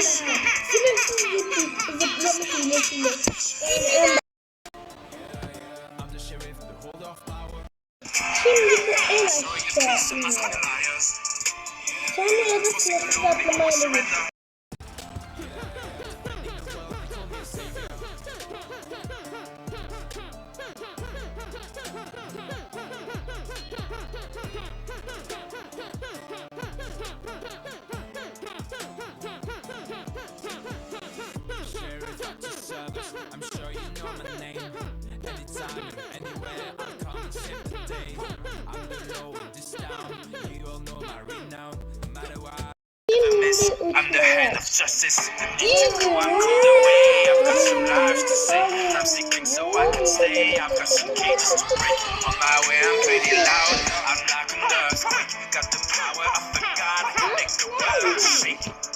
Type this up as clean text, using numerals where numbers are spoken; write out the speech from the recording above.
Sınırsız zıplama hilesiyle. Şimdi bu en aşağıda. Sonra da sınırsız atlamayla geçiyor. I'm sure you know my name. Anytime, anywhere, I'll come and save the day. I'm the low in this town. You all know my renown. No matter what. I'm the hand of justice. Need to go and call the way. I've got some lives to say. I'm seeking so I can stay. I've got some cages to break. On my way, I'm pretty loud. I'm like an earthquake. Got the power of the God. Make the world shake.